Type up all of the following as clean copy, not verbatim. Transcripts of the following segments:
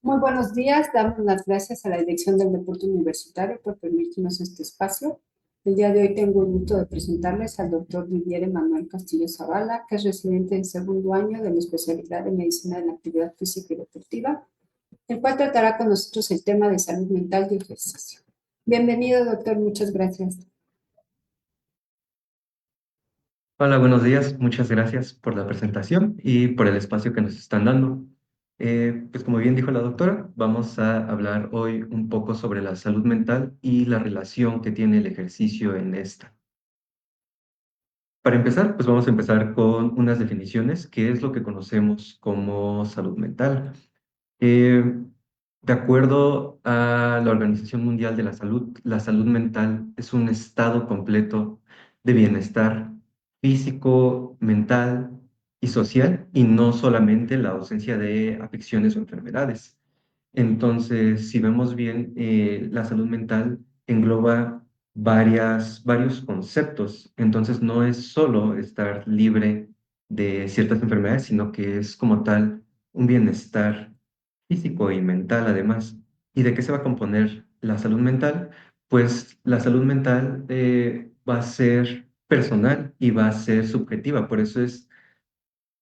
Muy buenos días, damos las gracias a la Dirección del Deporte Universitario por permitirnos este espacio. El día de hoy tengo el gusto de presentarles al doctor Didier Emanuel Castillo Zavala, que es residente en segundo año de la especialidad de Medicina de la Actividad Física y Deportiva, el cual tratará con nosotros el tema de salud mental y ejercicio. Bienvenido, doctor, muchas gracias. Hola, buenos días. Muchas gracias por la presentación y por el espacio que nos están dando. Pues como bien dijo la doctora, vamos a hablar hoy un poco sobre la salud mental y la relación que tiene el ejercicio en esta. Para empezar, pues vamos a empezar con unas definiciones, que es lo que conocemos como salud mental. Eh, de acuerdo a la Organización Mundial de la salud mental es un estado completo de bienestar físico, mental y social, y no solamente la ausencia de afecciones o enfermedades. Entonces, si vemos bien, la salud mental engloba varios conceptos. Entonces, no es solo estar libre de ciertas enfermedades, sino que es como tal un bienestar físico y mental además. ¿Y de qué se va a componer la salud mental? Pues la salud mental va a ser personal y va a ser subjetiva. Por eso es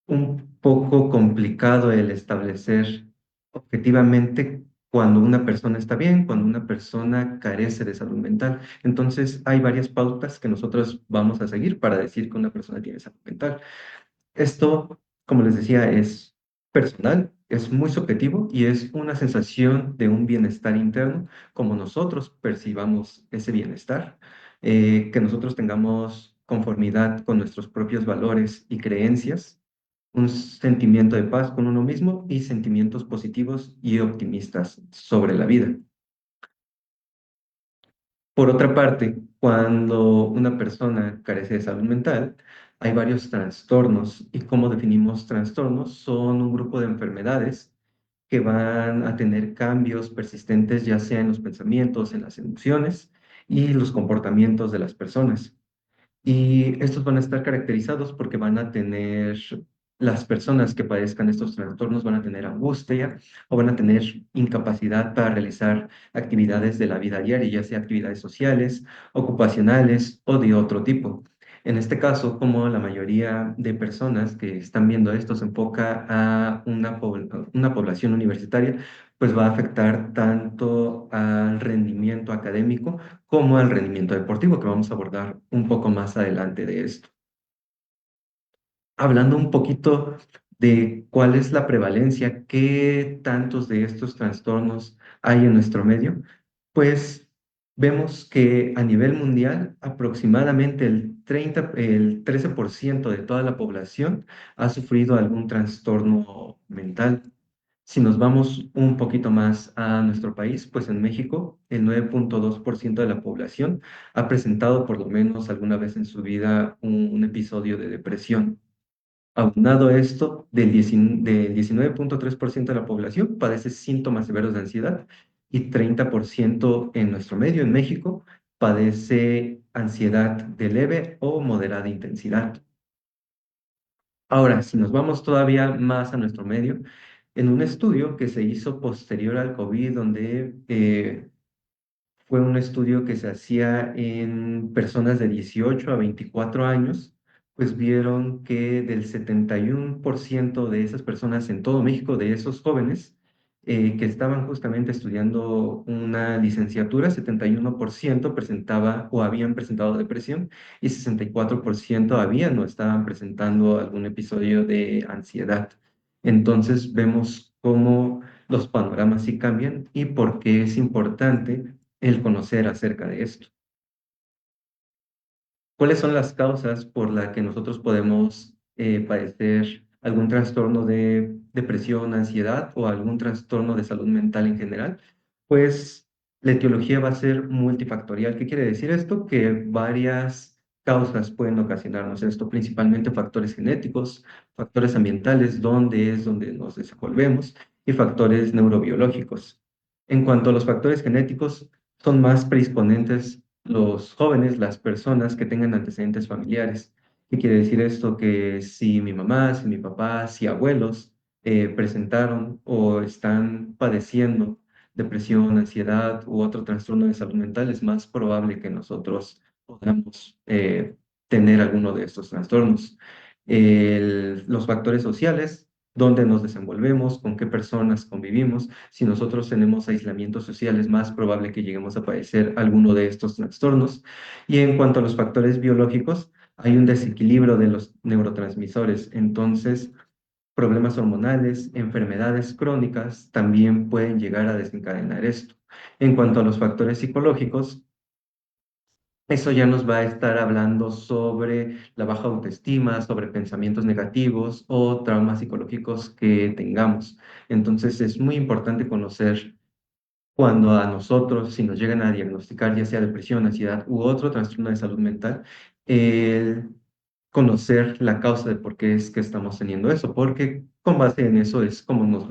un poco complicado el establecer objetivamente cuando una persona está bien, cuando una persona carece de salud mental. Entonces, hay varias pautas que nosotros vamos a seguir para decir que una persona tiene salud mental. Esto, como les decía, es personal, es muy subjetivo y es una sensación de un bienestar interno, como nosotros percibamos ese bienestar, que nosotros tengamos conformidad con nuestros propios valores y creencias, un sentimiento de paz con uno mismo y sentimientos positivos y optimistas sobre la vida. Por otra parte, cuando una persona carece de salud mental, hay varios trastornos. ¿Y cómo definimos trastornos? Son un grupo de enfermedades que van a tener cambios persistentes, ya sea en los pensamientos, en las emociones y los comportamientos de las personas. Y estos van a estar caracterizados porque van a tener, las personas que padezcan estos trastornos van a tener angustia o van a tener incapacidad para realizar actividades de la vida diaria, ya sea actividades sociales, ocupacionales o de otro tipo. En este caso, como la mayoría de personas que están viendo esto se enfoca a una población universitaria, pues va a afectar tanto al rendimiento académico como al rendimiento deportivo, que vamos a abordar un poco más adelante de esto. Hablando un poquito de cuál es la prevalencia, qué tantos de estos trastornos hay en nuestro medio, pues vemos que a nivel mundial aproximadamente el 13% de toda la población ha sufrido algún trastorno mental. Si nos vamos un poquito más a nuestro país, pues en México el 9,2% de la población ha presentado por lo menos alguna vez en su vida un episodio de depresión. Aunado a esto, del 19,3% de la población padece síntomas severos de ansiedad y 30% en nuestro medio, en México, padece ansiedad de leve o moderada intensidad. Ahora, si nos vamos todavía más a nuestro medio, en un estudio que se hizo posterior al COVID, donde fue un estudio que se hacía en personas de 18 a 24 años, pues vieron que del 71% de esas personas en todo México, de esos jóvenes que estaban justamente estudiando una licenciatura, 71% presentaba o habían presentado depresión y 64% habían o estaban presentando algún episodio de ansiedad. Entonces vemos cómo los panoramas sí cambian y por qué es importante el conocer acerca de esto. ¿Cuáles son las causas por las que nosotros podemos padecer algún trastorno de depresión, ansiedad o algún trastorno de salud mental en general? Pues la etiología va a ser multifactorial. ¿Qué quiere decir esto? Que varias causas pueden ocasionarnos esto, principalmente factores genéticos, factores ambientales, donde nos desenvolvemos, y factores neurobiológicos. En cuanto a los factores genéticos, son más predisponentes los jóvenes, las personas que tengan antecedentes familiares. ¿Qué quiere decir esto? Que si mi mamá, si mi papá, si abuelos presentaron o están padeciendo depresión, ansiedad u otro trastorno de salud mental, es más probable que nosotros podamos tener alguno de estos trastornos. Los factores sociales, dónde nos desenvolvemos, con qué personas convivimos. Si nosotros tenemos aislamiento social, es más probable que lleguemos a padecer alguno de estos trastornos. Y en cuanto a los factores biológicos, hay un desequilibrio de los neurotransmisores. Entonces, problemas hormonales, enfermedades crónicas también pueden llegar a desencadenar esto. En cuanto a los factores psicológicos, eso ya nos va a estar hablando sobre la baja autoestima, sobre pensamientos negativos o traumas psicológicos que tengamos. Entonces es muy importante conocer cuando a nosotros, si nos llegan a diagnosticar ya sea depresión, ansiedad u otro trastorno de salud mental, el conocer la causa de por qué es que estamos teniendo eso, porque con base en eso es como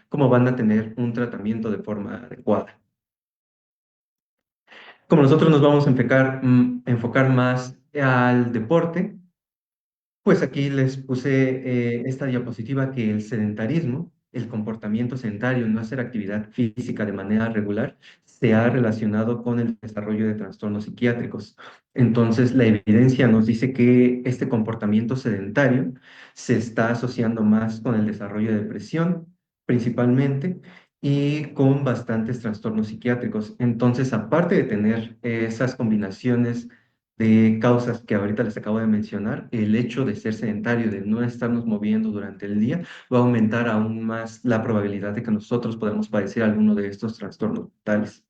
cómo van a tener un tratamiento de forma adecuada. Como nosotros nos vamos a enfocar más al deporte, pues aquí les puse esta diapositiva que el sedentarismo, el comportamiento sedentario, no hacer actividad física de manera regular, se ha relacionado con el desarrollo de trastornos psiquiátricos. Entonces, la evidencia nos dice que este comportamiento sedentario se está asociando más con el desarrollo de depresión, principalmente, y con bastantes trastornos psiquiátricos. Entonces, aparte de tener esas combinaciones de causas que ahorita les acabo de mencionar, el hecho de ser sedentario, de no estarnos moviendo durante el día, va a aumentar aún más la probabilidad de que nosotros podamos padecer alguno de estos trastornos mentales.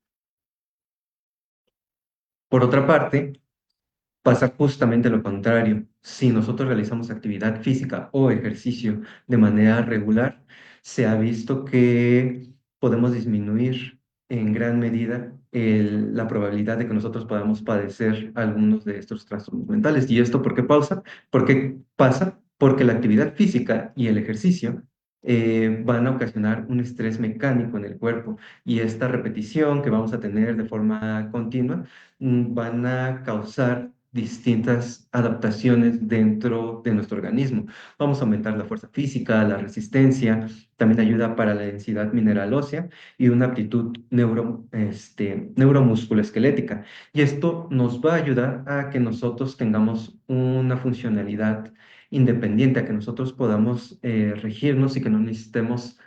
Por otra parte, pasa justamente lo contrario. Si nosotros realizamos actividad física o ejercicio de manera regular, se ha visto que podemos disminuir en gran medida la probabilidad de que nosotros podamos padecer algunos de estos trastornos mentales. ¿Y esto por qué pausa? ¿Por qué pasa? Porque la actividad física y el ejercicio van a ocasionar un estrés mecánico en el cuerpo y esta repetición que vamos a tener de forma continua van a causar distintas adaptaciones dentro de nuestro organismo. Vamos a aumentar la fuerza física, la resistencia, también ayuda para la densidad mineral ósea y una aptitud neuromusculoesquelética. Y esto nos va a ayudar a que nosotros tengamos una funcionalidad independiente, a que nosotros podamos regirnos y que no necesitemos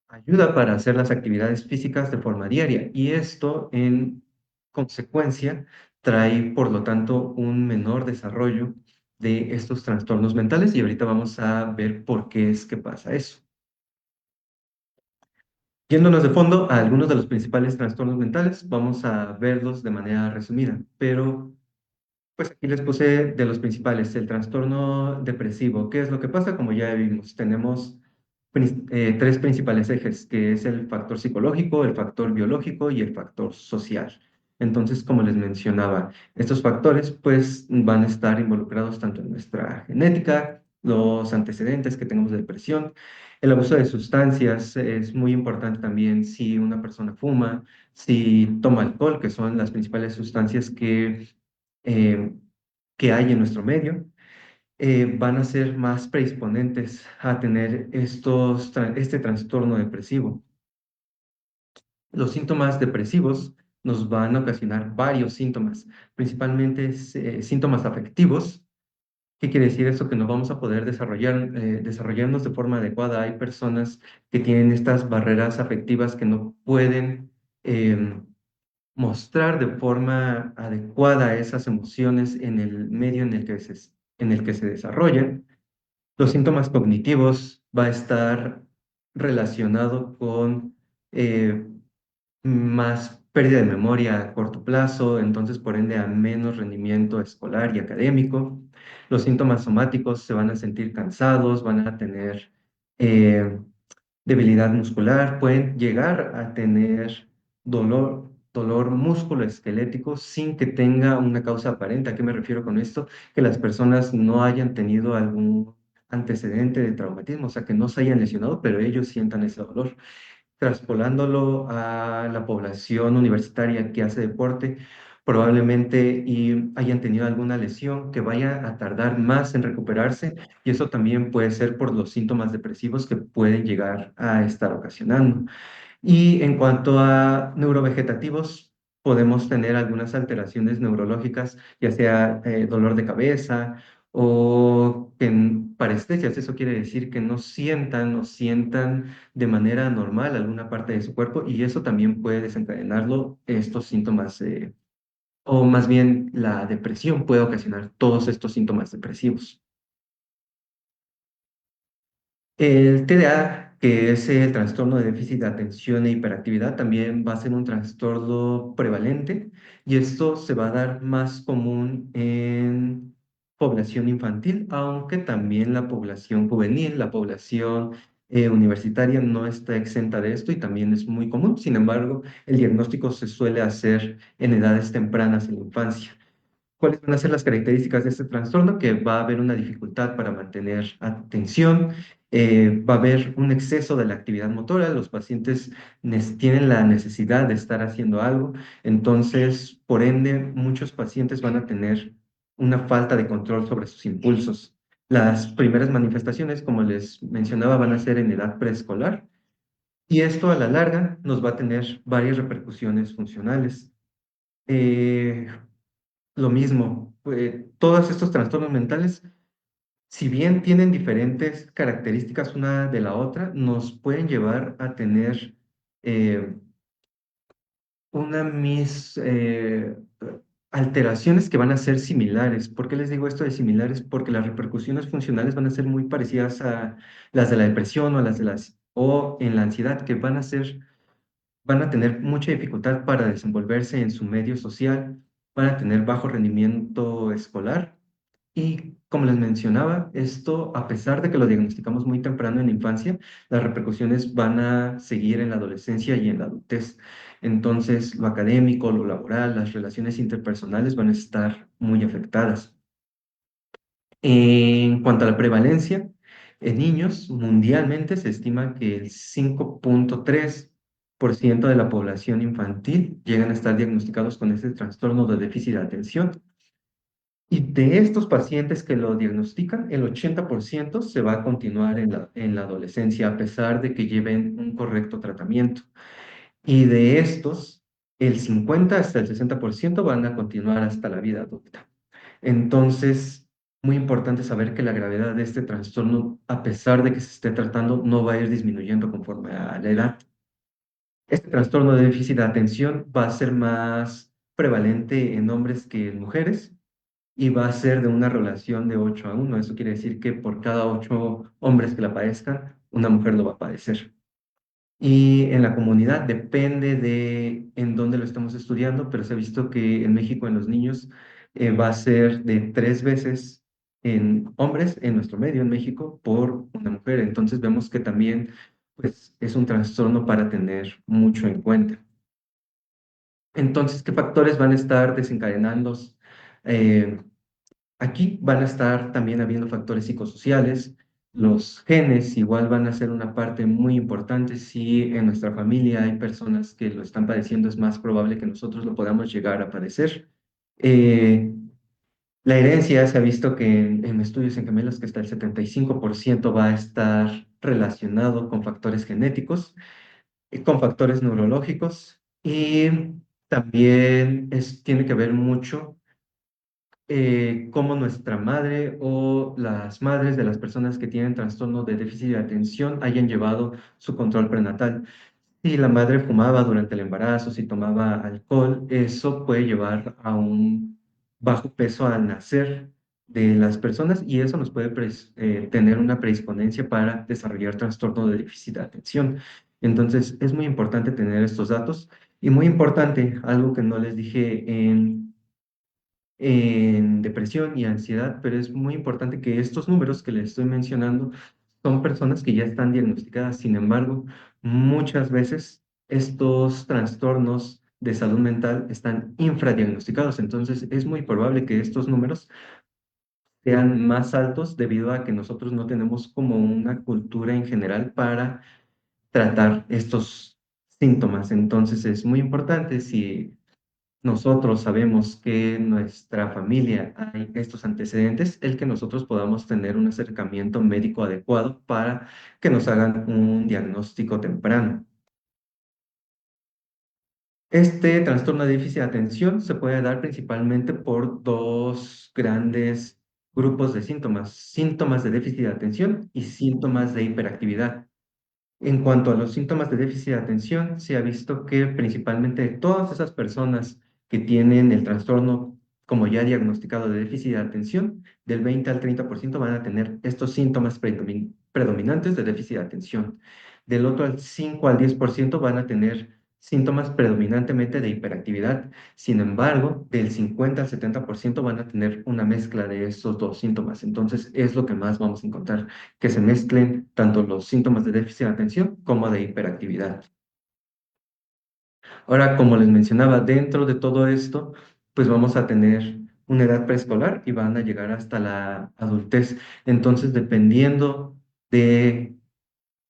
ayuda para hacer las actividades físicas de forma diaria y esto en consecuencia trae, por lo tanto, un menor desarrollo de estos trastornos mentales y ahorita vamos a ver por qué es que pasa eso. Yéndonos de fondo a algunos de los principales trastornos mentales, vamos a verlos de manera resumida, pero pues aquí les puse de los principales, el trastorno depresivo. ¿Qué es lo que pasa? Como ya vimos, tenemos tres principales ejes, que es el factor psicológico, el factor biológico y el factor social. Entonces, como les mencionaba, estos factores pues van a estar involucrados tanto en nuestra genética, los antecedentes que tengamos de depresión, el abuso de sustancias es muy importante también si una persona fuma, si toma alcohol, que son las principales sustancias eh, que hay en nuestro medio, van a ser más predisponentes a tener este trastorno depresivo. Los síntomas depresivos nos van a ocasionar varios síntomas, principalmente síntomas afectivos. ¿Qué quiere decir eso? Que no vamos a poder desarrollarnos de forma adecuada. Hay personas que tienen estas barreras afectivas que no pueden em, mostrar de forma adecuada esas emociones en el medio en el que se desarrollan. Los síntomas cognitivos va a estar relacionado con eh, más pérdida de memoria a corto plazo, entonces por ende a menos rendimiento escolar y académico. Los síntomas somáticos se van a sentir cansados, van a tener eh, debilidad muscular, pueden llegar a tener dolor músculo-esquelético sin que tenga una causa aparente. ¿A qué me refiero con esto? Que las personas no hayan tenido algún antecedente de traumatismo, o sea, que no se hayan lesionado, pero ellos sientan ese dolor. Traspolándolo a la población universitaria que hace deporte, probablemente y hayan tenido alguna lesión que vaya a tardar más en recuperarse y eso también puede ser por los síntomas depresivos que pueden llegar a estar ocasionando. Y en cuanto a neurovegetativos, podemos tener algunas alteraciones neurológicas, ya sea dolor de cabeza o parestesias. Eso quiere decir que no sientan o sientan de manera normal alguna parte de su cuerpo y eso también puede desencadenarlo, estos síntomas, o más bien la depresión puede ocasionar todos estos síntomas depresivos. El TDA, que es el trastorno de déficit de atención e hiperactividad, también va a ser un trastorno prevalente y esto se va a dar más común en población infantil, aunque también la población juvenil, la población universitaria no está exenta de esto y también es muy común. Sin embargo, el diagnóstico se suele hacer en edades tempranas en la infancia. ¿Cuáles van a ser las características de este trastorno? Que va a haber una dificultad para mantener atención, va a haber un exceso de la actividad motora, los pacientes tienen la necesidad de estar haciendo algo, entonces, por ende, muchos pacientes van a tener una falta de control sobre sus impulsos. Las primeras manifestaciones, como les mencionaba, van a ser en edad preescolar y esto a la larga nos va a tener varias repercusiones funcionales. Eh, lo mismo, todos estos trastornos mentales, si bien tienen diferentes características una de la otra, nos pueden llevar a tener eh, una alteraciones que van a ser similares. ¿Por qué les digo esto de similares? Porque las repercusiones funcionales van a ser muy parecidas a las de la depresión o a las de o en la ansiedad, que van a tener mucha dificultad para desenvolverse en su medio social, van a tener bajo rendimiento escolar y como les mencionaba, esto a pesar de que lo diagnosticamos muy temprano en la infancia, las repercusiones van a seguir en la adolescencia y en la adultez. Entonces, lo académico, lo laboral, las relaciones interpersonales van a estar muy afectadas. En cuanto a la prevalencia, en niños, mundialmente se estima que el 5,3% de la población infantil llegan a estar diagnosticados con este trastorno de déficit de atención. Y de estos pacientes que lo diagnostican, el 80% se va a continuar en la adolescencia, a pesar de que lleven un correcto tratamiento. Y de estos, el 50 hasta el 60% van a continuar hasta la vida adulta. Entonces, muy importante saber que la gravedad de este trastorno, a pesar de que se esté tratando, no va a ir disminuyendo conforme a la edad. Este trastorno de déficit de atención va a ser más prevalente en hombres que en mujeres y va a ser de una relación de 8 a 1. Eso quiere decir que por cada 8 hombres que la padezcan, una mujer lo va a padecer. Y en la comunidad depende de en dónde lo estamos estudiando, pero se ha visto que en México, en los niños, va a ser de 3 veces en hombres en nuestro medio, en México, por una mujer. Entonces vemos que también pues, es un trastorno para tener mucho en cuenta. Entonces, ¿qué factores van a estar desencadenando? eh, Aquí van a estar también habiendo factores psicosociales. Los genes igual van a ser una parte muy importante. Si en nuestra familia hay personas que lo están padeciendo, es más probable que nosotros lo podamos llegar a padecer. Eh, la herencia se ha visto que en estudios en gemelos que hasta el 75% va a estar relacionado con factores genéticos y con factores neurológicos y también tiene que ver mucho cómo nuestra madre o las madres de las personas que tienen trastorno de déficit de atención hayan llevado su control prenatal. Si la madre fumaba durante el embarazo, si tomaba alcohol, eso puede llevar a un bajo peso al nacer de las personas y eso nos puede tener una predisponencia para desarrollar trastorno de déficit de atención. Entonces, es muy importante tener estos datos y muy importante, algo que no les dije en depresión y ansiedad, pero es muy importante que estos números que les estoy mencionando son personas que ya están diagnosticadas. Sin embargo, muchas veces estos trastornos de salud mental están infradiagnosticados. Entonces, es muy probable que estos números sean más altos debido a que nosotros no tenemos como una cultura en general para tratar estos síntomas. Entonces, es muy importante si nosotros sabemos que en nuestra familia hay estos antecedentes, el que nosotros podamos tener un acercamiento médico adecuado para que nos hagan un diagnóstico temprano. Este trastorno de déficit de atención se puede dar principalmente por dos grandes grupos de síntomas: síntomas de déficit de atención y síntomas de hiperactividad. En cuanto a los síntomas de déficit de atención, se ha visto que principalmente todas esas personas que tienen el trastorno como ya diagnosticado de déficit de atención, del 20 al 30% van a tener estos síntomas predominantes de déficit de atención. Del otro al 5 al 10% van a tener síntomas predominantemente de hiperactividad. Sin embargo, del 50 al 70% van a tener una mezcla de estos dos síntomas. Entonces, es lo que más vamos a encontrar, que se mezclen tanto los síntomas de déficit de atención como de hiperactividad. Ahora, como les mencionaba, dentro de todo esto, pues vamos a tener una edad preescolar y van a llegar hasta la adultez. Entonces, dependiendo de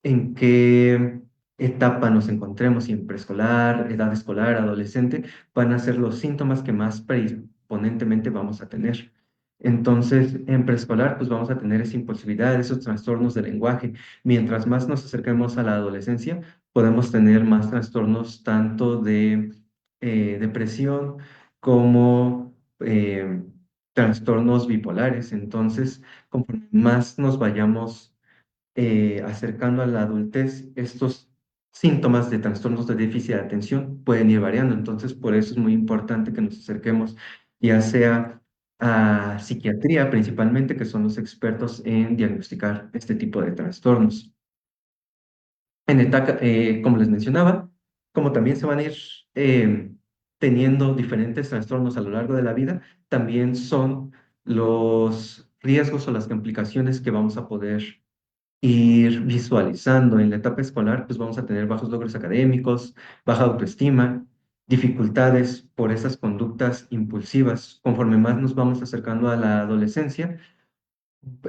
en qué etapa nos encontremos, si en preescolar, edad escolar, adolescente, van a ser los síntomas que más predisponentemente vamos a tener. Entonces, en preescolar, pues vamos a tener esa impulsividad, esos trastornos del lenguaje. Mientras más nos acerquemos a la adolescencia, podemos tener más trastornos tanto de depresión como trastornos bipolares. Entonces, conforme más nos vayamos acercando a la adultez, estos síntomas de trastornos de déficit de atención pueden ir variando. Entonces, por eso es muy importante que nos acerquemos, ya sea a psiquiatría principalmente, que son los expertos en diagnosticar este tipo de trastornos. En etapa, como les mencionaba, como también se van a ir eh, teniendo diferentes trastornos a lo largo de la vida, también son los riesgos o las complicaciones que vamos a poder ir visualizando. En la etapa escolar, pues vamos a tener bajos logros académicos, baja autoestima, dificultades por esas conductas impulsivas. Conforme más nos vamos acercando a la adolescencia,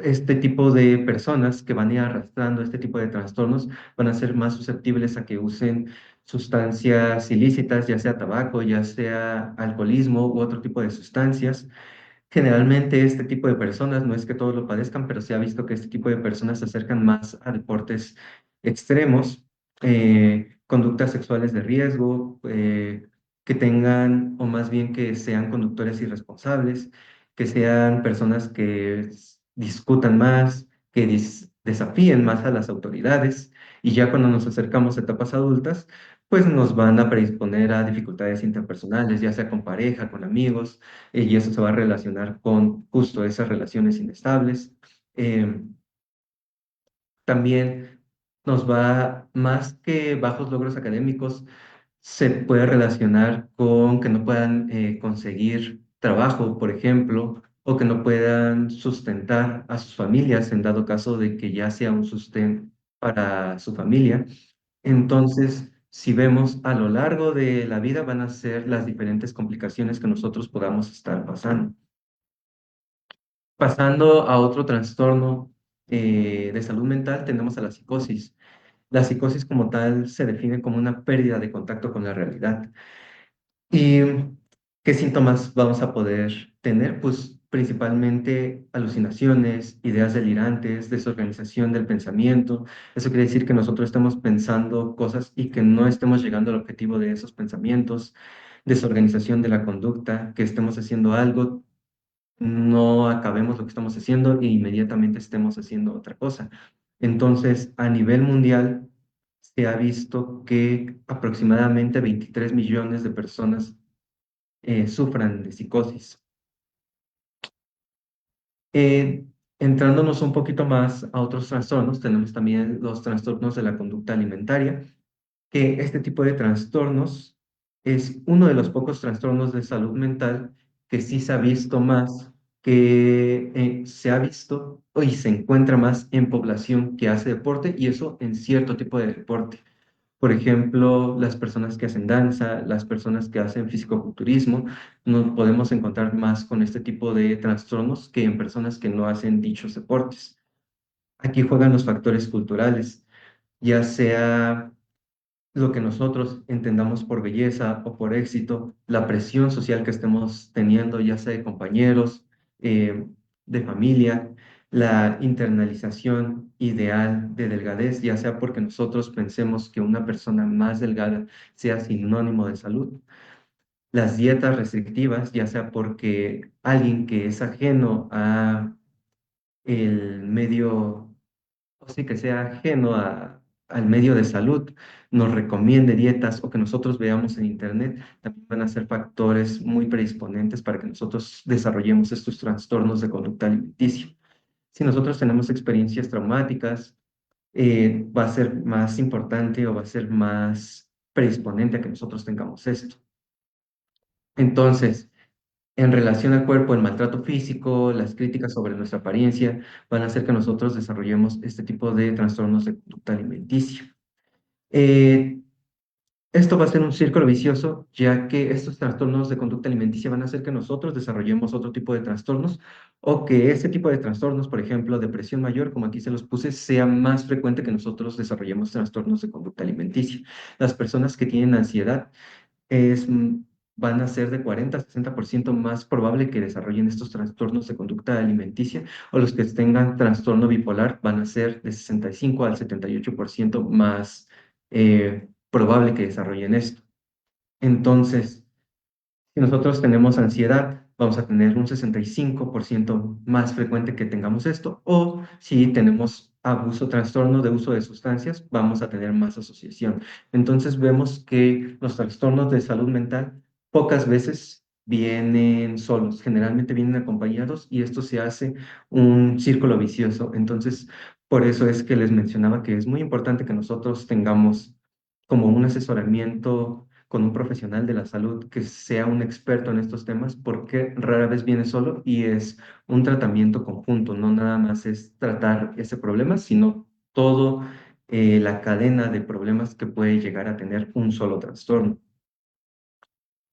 este tipo de personas que van a ir arrastrando este tipo de trastornos van a ser más susceptibles a que usen sustancias ilícitas, ya sea tabaco, ya sea alcoholismo u otro tipo de sustancias. Generalmente este tipo de personas, no es que todos lo padezcan, pero se ha visto que este tipo de personas se acercan más a deportes extremos, conductas sexuales de riesgo, que tengan, o más bien que sean conductores irresponsables, que sean personas que discutan más, que desafíen más a las autoridades, y ya cuando nos acercamos a etapas adultas, pues nos van a predisponer a dificultades interpersonales, ya sea con pareja, con amigos, y eso se va a relacionar con justo esas relaciones inestables. Eh, También nos va, más que bajos logros académicos, se puede relacionar con que no puedan conseguir trabajo, por ejemplo, o que no puedan sustentar a sus familias en dado caso de que ya sea un sustento para su familia. Entonces, si vemos a lo largo de la vida, van a ser las diferentes complicaciones que nosotros podamos estar pasando. Pasando a otro trastorno de salud mental, tenemos a la psicosis. La psicosis como tal se define como una pérdida de contacto con la realidad. ¿Y qué síntomas vamos a poder tener? Pues principalmente alucinaciones, ideas delirantes, desorganización del pensamiento. Eso quiere decir que nosotros estamos pensando cosas y que no estemos llegando al objetivo de esos pensamientos. Desorganización de la conducta, que estemos haciendo algo, no acabemos lo que estamos haciendo e inmediatamente estemos haciendo otra cosa. Entonces, a nivel mundial, se ha visto que aproximadamente 23 millones de personas sufran de psicosis. Eh, Entrándonos un poquito más a otros trastornos, tenemos también los trastornos de la conducta alimentaria, que este tipo de trastornos es uno de los pocos trastornos de salud mental que sí se ha visto más, que se ha visto y se encuentra más en población que hace deporte, y eso en cierto tipo de deporte. Por ejemplo, las personas que hacen danza, las personas que hacen fisicoculturismo, nos podemos encontrar más con este tipo de trastornos que en personas que no hacen dichos deportes. Aquí juegan los factores culturales, ya sea lo que nosotros entendamos por belleza o por éxito, la presión social que estemos teniendo, ya sea de compañeros, eh, de familia, la internalización ideal de delgadez, ya sea porque nosotros pensemos que una persona más delgada sea sinónimo de salud, las dietas restrictivas, ya sea porque alguien que es ajeno a el medio, o sí que sea ajeno al medio de salud, nos recomiende dietas o que nosotros veamos en internet, también van a ser factores muy predisponentes para que nosotros desarrollemos estos trastornos de conducta alimenticia. Si nosotros tenemos experiencias traumáticas, va a ser más importante o va a ser más predisponente a que nosotros tengamos esto. Entonces, en relación al cuerpo, el maltrato físico, las críticas sobre nuestra apariencia van a hacer que nosotros desarrollemos este tipo de trastornos de conducta alimenticia. Eh, Esto va a ser un círculo vicioso, ya que estos trastornos de conducta alimenticia van a hacer que nosotros desarrollemos otro tipo de trastornos o que ese tipo de trastornos, por ejemplo, depresión mayor, como aquí se los puse, sea más frecuente que nosotros desarrollemos trastornos de conducta alimenticia. Las personas que tienen ansiedad es, van a ser de 40 a 60% más probable que desarrollen estos trastornos de conducta alimenticia, o los que tengan trastorno bipolar van a ser de 65 al 78% más probable que desarrollen esto. Entonces, si nosotros tenemos ansiedad, vamos a tener un 65% más frecuente que tengamos esto, o si tenemos abuso, trastorno de uso de sustancias, vamos a tener más asociación. Entonces vemos que los trastornos de salud mental pocas veces vienen solos, generalmente vienen acompañados y esto se hace un círculo vicioso. Entonces, por eso es que les mencionaba que es muy importante que nosotros tengamos como un asesoramiento con un profesional de la salud que sea un experto en estos temas, porque rara vez viene solo y es un tratamiento conjunto, no nada más es tratar ese problema, sino todo la cadena de problemas que puede llegar a tener un solo trastorno.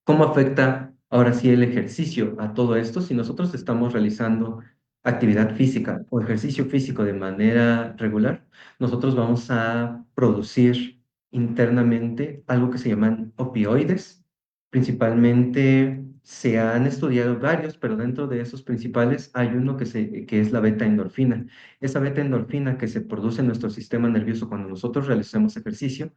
¿Cómo afecta ahora sí el ejercicio a todo esto? Si nosotros estamos realizando actividad física o ejercicio físico de manera regular, nosotros vamos a producir internamente algo que se llaman opioides. Principalmente se han estudiado varios, pero dentro de esos principales hay uno que es la beta endorfina. Esa beta endorfina que se produce en nuestro sistema nervioso cuando nosotros realizamos ejercicio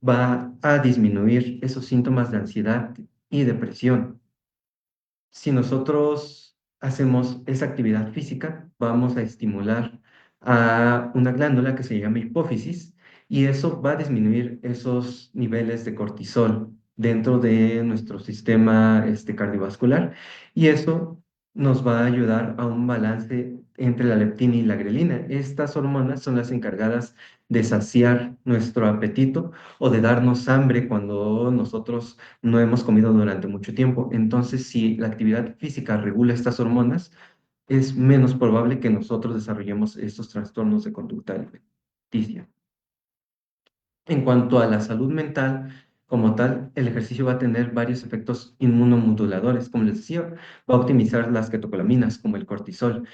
va a disminuir esos síntomas de ansiedad y depresión. Si nosotros hacemos esa actividad física, vamos a estimular a una glándula que se llama hipófisis y eso va a disminuir esos niveles de cortisol dentro de nuestro sistema cardiovascular y eso nos va a ayudar a un balance entre la leptina y la grelina. Estas hormonas son las encargadas de saciar nuestro apetito o de darnos hambre cuando nosotros no hemos comido durante mucho tiempo. Entonces, si la actividad física regula estas hormonas, es menos probable que nosotros desarrollemos estos trastornos de conducta alimenticia. En cuanto a la salud mental, como tal, el ejercicio va a tener varios efectos inmunomoduladores. Como les decía, va a optimizar las catecolaminas, como el cortisol.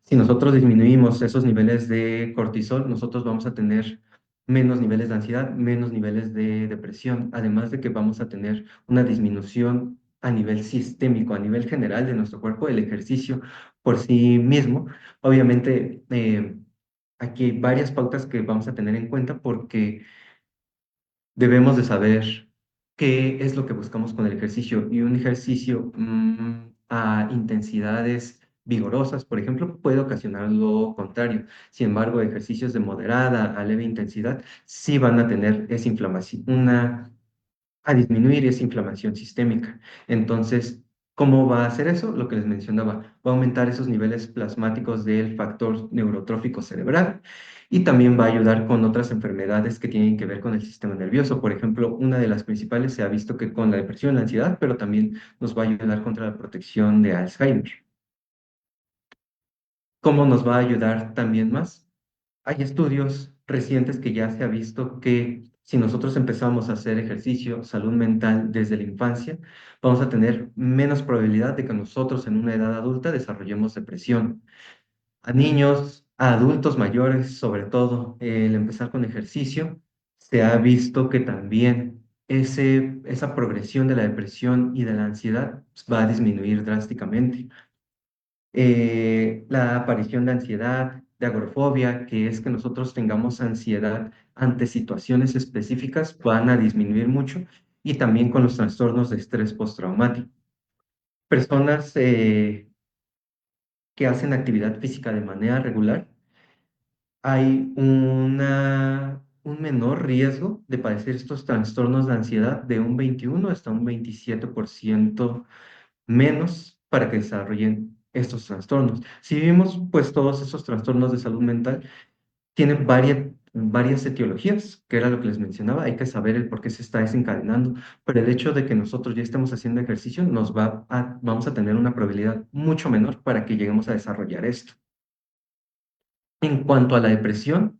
Si nosotros disminuimos esos niveles de cortisol, nosotros vamos a tener menos niveles de ansiedad, menos niveles de depresión, además de que vamos a tener una disminución a nivel sistémico, a nivel general de nuestro cuerpo, el ejercicio por sí mismo. Obviamente, aquí hay varias pautas que vamos a tener en cuenta porque debemos de saber qué es lo que buscamos con el ejercicio. Y un ejercicio a intensidades vigorosas, por ejemplo, puede ocasionar lo contrario. Sin embargo, ejercicios de moderada a leve intensidad sí van a tener esa inflamación, a disminuir esa inflamación sistémica. Entonces, ¿cómo va a hacer eso? Lo que les mencionaba, va a aumentar esos niveles plasmáticos del factor neurotrófico cerebral y también va a ayudar con otras enfermedades que tienen que ver con el sistema nervioso. Por ejemplo, una de las principales se ha visto que con la depresión, la ansiedad, pero también nos va a ayudar contra la protección de Alzheimer. ¿Cómo nos va a ayudar también más? Hay estudios recientes que ya se ha visto que si nosotros empezamos a hacer ejercicio, salud mental desde la infancia, vamos a tener menos probabilidad de que nosotros en una edad adulta desarrollemos depresión. A niños, a adultos mayores, sobre todo, el empezar con ejercicio se ha visto que también esa progresión de la depresión y de la ansiedad va a disminuir drásticamente. La aparición de ansiedad, de agorafobia, que es que nosotros tengamos ansiedad ante situaciones específicas, van a disminuir mucho, y también con los trastornos de estrés postraumático. Personas que hacen actividad física de manera regular, hay un menor riesgo de padecer estos trastornos de ansiedad de un 21 hasta un 27% menos para que desarrollen estos trastornos. Si vivimos, pues todos esos trastornos de salud mental tienen varias etiologías, que era lo que les mencionaba. Hay que saber el por qué se está desencadenando, pero el hecho de que nosotros ya estemos haciendo ejercicio vamos a tener una probabilidad mucho menor para que lleguemos a desarrollar esto. En cuanto a la depresión,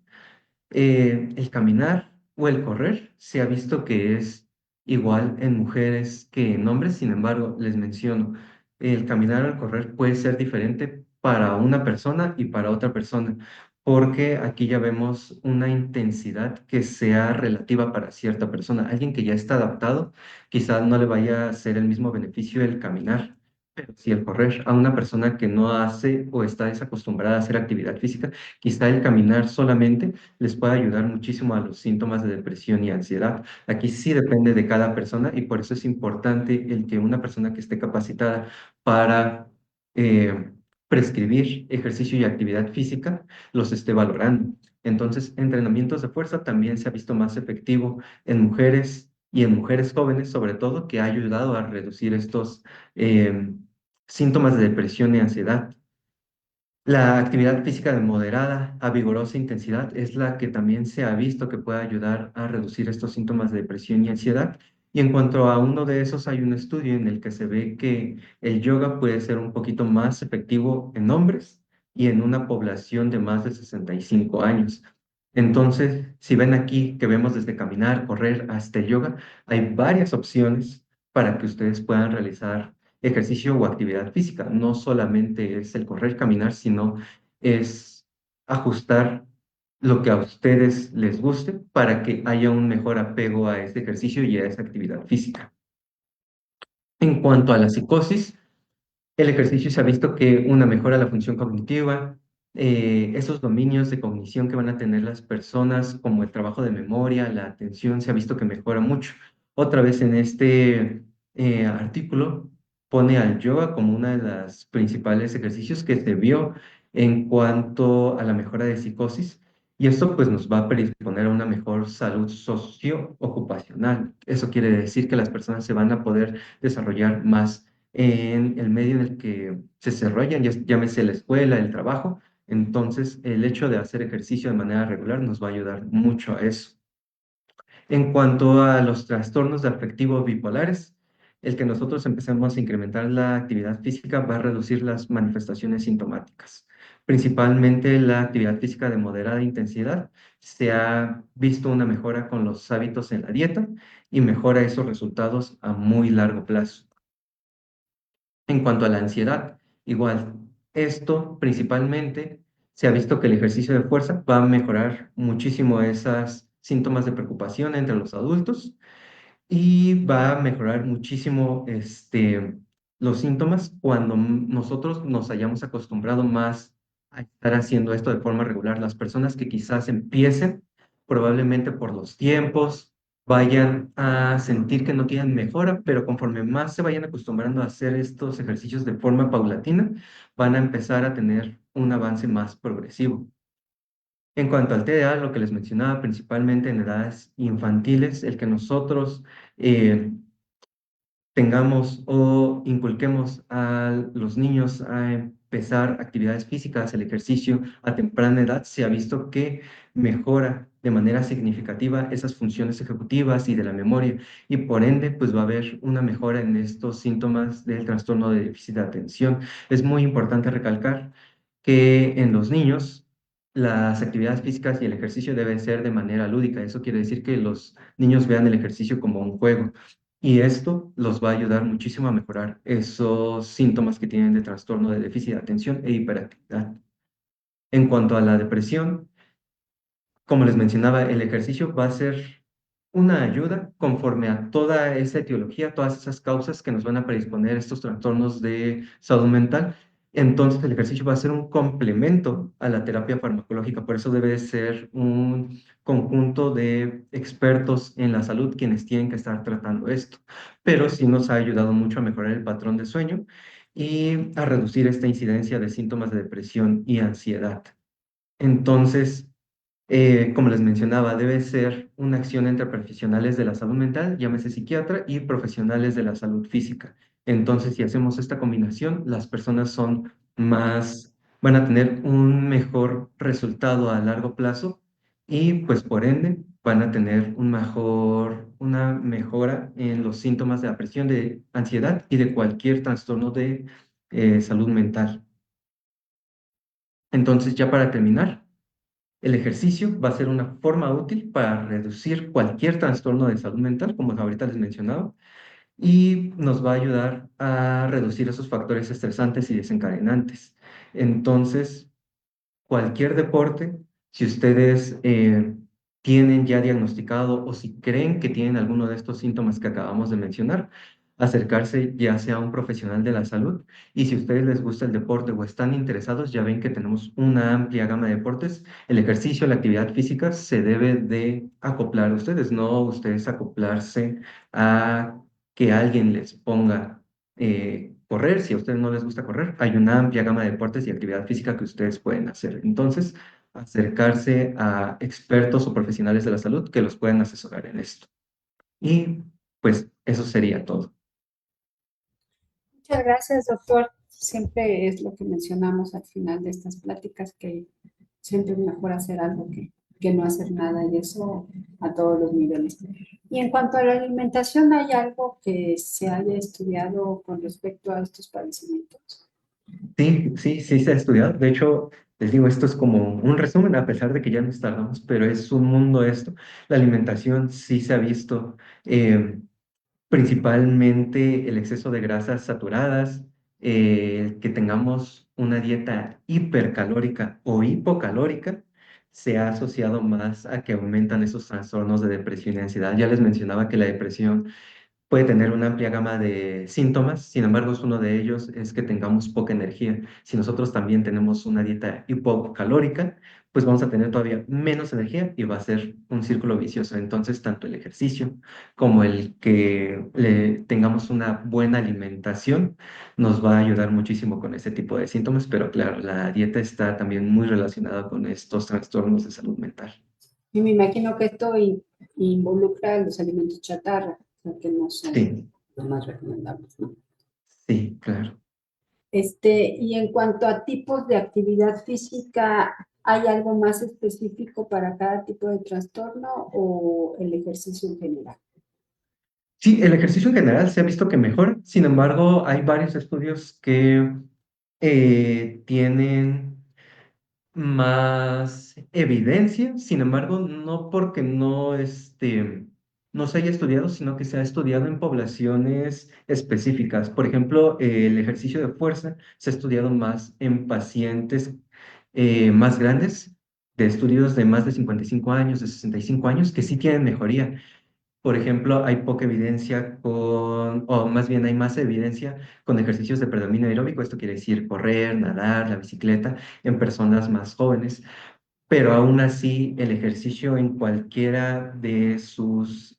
el caminar o el correr se ha visto que es igual en mujeres que en hombres. Sin embargo, les menciono, el caminar o el correr puede ser diferente para una persona y para otra persona, porque aquí ya vemos una intensidad que sea relativa para cierta persona. Alguien que ya está adaptado, quizás no le vaya a hacer el mismo beneficio el caminar. Pero si el correr a una persona que no hace o está desacostumbrada a hacer actividad física, quizá el caminar solamente les puede ayudar muchísimo a los síntomas de depresión y ansiedad. Aquí sí depende de cada persona, y por eso es importante el que una persona que esté capacitada para eh, prescribir ejercicio y actividad física los esté valorando. Entonces, entrenamientos de fuerza también se ha visto más efectivo en mujeres y en mujeres jóvenes, sobre todo, que ha ayudado a reducir estos eh, síntomas de depresión y ansiedad. La actividad física de moderada a vigorosa intensidad es la que también se ha visto que puede ayudar a reducir estos síntomas de depresión y ansiedad. Y en cuanto a uno de esos, hay un estudio en el que se ve que el yoga puede ser un poquito más efectivo en hombres y en una población de más de 65 años. Entonces, si ven aquí que vemos desde caminar, correr hasta el yoga, hay varias opciones para que ustedes puedan realizar ejercicio o actividad física. No solamente es el correr, caminar, sino es ajustar lo que a ustedes les guste para que haya un mejor apego a este ejercicio y a esa actividad física. En cuanto a la psicosis, el ejercicio se ha visto que una mejora la función cognitiva, esos dominios de cognición que van a tener las personas, como el trabajo de memoria, la atención, se ha visto que mejora mucho. Otra vez en este artículo pone al yoga como una de las principales ejercicios que se vio en cuanto a la mejora de psicosis. Y esto pues nos va a predisponer a una mejor salud socioocupacional. Eso quiere decir que las personas se van a poder desarrollar más en el medio en el que se desarrollan, llámese la escuela, el trabajo. Entonces, el hecho de hacer ejercicio de manera regular nos va a ayudar mucho a eso. En cuanto a los trastornos de afectivo bipolares, el que nosotros empecemos a incrementar la actividad física va a reducir las manifestaciones sintomáticas. Principalmente la actividad física de moderada intensidad. Se ha visto una mejora con los hábitos en la dieta y mejora esos resultados a muy largo plazo. En cuanto a la ansiedad, igual, esto principalmente se ha visto que el ejercicio de fuerza va a mejorar muchísimo esos síntomas de preocupación entre los adultos, y va a mejorar muchísimo los síntomas cuando nosotros nos hayamos acostumbrado más a estar haciendo esto de forma regular. Las personas que quizás empiecen, probablemente por los tiempos, vayan a sentir que no tienen mejora, pero conforme más se vayan acostumbrando a hacer estos ejercicios de forma paulatina, van a empezar a tener un avance más progresivo. En cuanto al TDA, lo que les mencionaba, principalmente en edades infantiles, el que nosotros eh, tengamos o inculquemos a los niños a empezar actividades físicas, el ejercicio a temprana edad, se ha visto que mejora de manera significativa esas funciones ejecutivas y de la memoria, y por ende pues va a haber una mejora en estos síntomas del trastorno de déficit de atención. Es muy importante recalcar que en los niños las actividades físicas y el ejercicio deben ser de manera lúdica. Eso quiere decir que los niños vean el ejercicio como un juego, y esto los va a ayudar muchísimo a mejorar esos síntomas que tienen de trastorno de déficit de atención e hiperactividad. En cuanto a la depresión, como les mencionaba, el ejercicio va a ser una ayuda conforme a toda esa etiología, todas esas causas que nos van a predisponer a estos trastornos de salud mental. Entonces, el ejercicio va a ser un complemento a la terapia farmacológica, por eso debe ser un conjunto de expertos en la salud quienes tienen que estar tratando esto. Pero sí nos ha ayudado mucho a mejorar el patrón de sueño y a reducir esta incidencia de síntomas de depresión y ansiedad. Entonces, como les mencionaba, debe ser una acción entre profesionales de la salud mental, llámese psiquiatra, y profesionales de la salud física. Entonces, si hacemos esta combinación, las personas van a tener un mejor resultado a largo plazo y, pues, por ende, van a tener una mejora en los síntomas de depresión, de ansiedad y de cualquier trastorno de salud mental. Entonces, ya para terminar, el ejercicio va a ser una forma útil para reducir cualquier trastorno de salud mental, como ahorita les mencionaba, y nos va a ayudar a reducir esos factores estresantes y desencadenantes. Entonces, cualquier deporte, si ustedes tienen ya diagnosticado o si creen que tienen alguno de estos síntomas que acabamos de mencionar, acercarse ya sea a un profesional de la salud. Y si a ustedes les gusta el deporte o están interesados, ya ven que tenemos una amplia gama de deportes. El ejercicio, la actividad física se debe de acoplar a ustedes, no ustedes acoplarse a que alguien les ponga correr. Si a ustedes no les gusta correr, hay una amplia gama de deportes y actividad física que ustedes pueden hacer. Entonces, acercarse a expertos o profesionales de la salud que los puedan asesorar en esto. Y pues eso sería todo. Muchas gracias, doctor. Siempre es lo que mencionamos al final de estas pláticas, que siempre es mejor hacer algo que no hacer nada, y eso a todos los niveles. Y en cuanto a la alimentación, ¿hay algo que se haya estudiado con respecto a estos padecimientos? Sí, sí, sí se ha estudiado. De hecho, les digo, esto es como un resumen, a pesar de que ya nos tardamos, pero es un mundo esto. La alimentación sí se ha visto. Principalmente el exceso de grasas saturadas, que tengamos una dieta hipercalórica o hipocalórica, se ha asociado más a que aumentan esos trastornos de depresión y ansiedad. Ya les mencionaba que la depresión puede tener una amplia gama de síntomas, sin embargo, uno de ellos es que tengamos poca energía. Si nosotros también tenemos una dieta hipocalórica, pues vamos a tener todavía menos energía y va a ser un círculo vicioso. Entonces, tanto el ejercicio como el que tengamos una buena alimentación nos va a ayudar muchísimo con ese tipo de síntomas, pero claro, la dieta está también muy relacionada con estos trastornos de salud mental. Y me imagino que esto involucra los alimentos chatarra, o sea, que no son Sí, los más recomendables, ¿no? sí, claro. Y en cuanto a tipos de actividad física, ¿hay algo más específico para cada tipo de trastorno o el ejercicio en general? Sí, el ejercicio en general se ha visto que mejora, sin embargo, hay varios estudios que tienen más evidencia, sin embargo, no porque no se haya estudiado, sino que se ha estudiado en poblaciones específicas. Por ejemplo, el ejercicio de fuerza se ha estudiado más en pacientes más grandes, de estudios de más de 55 años, de 65 años, que sí tienen mejoría. Por ejemplo, hay poca evidencia o más bien hay más evidencia con ejercicios de predominio aeróbico. Esto quiere decir correr, nadar, la bicicleta en personas más jóvenes, pero aún así el ejercicio en cualquiera de sus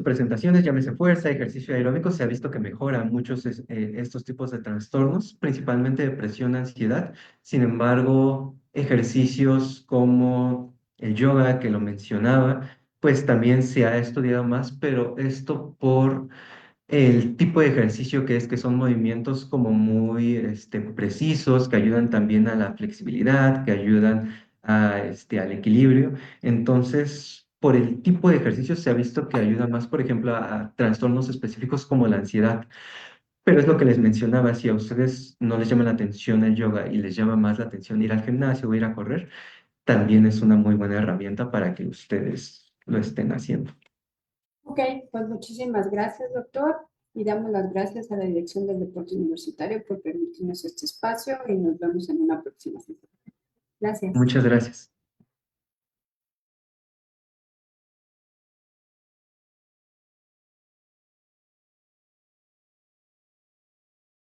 presentaciones, llámese fuerza, ejercicio aeróbico, se ha visto que mejora muchos estos tipos de trastornos, principalmente depresión, ansiedad. Sin embargo, ejercicios como el yoga, que lo mencionaba, pues también se ha estudiado más, pero esto por el tipo de ejercicio que son movimientos como muy precisos, que ayudan también a la flexibilidad, que ayudan al equilibrio. Entonces, por el tipo de ejercicio se ha visto que ayuda más, por ejemplo, a trastornos específicos como la ansiedad. Pero es lo que les mencionaba, si a ustedes no les llama la atención el yoga y les llama más la atención ir al gimnasio o ir a correr, también es una muy buena herramienta para que ustedes lo estén haciendo. Ok, pues muchísimas gracias, doctor. Y damos las gracias a la Dirección del Deporte Universitario por permitirnos este espacio, y nos vemos en una próxima sesión. Gracias. Muchas gracias.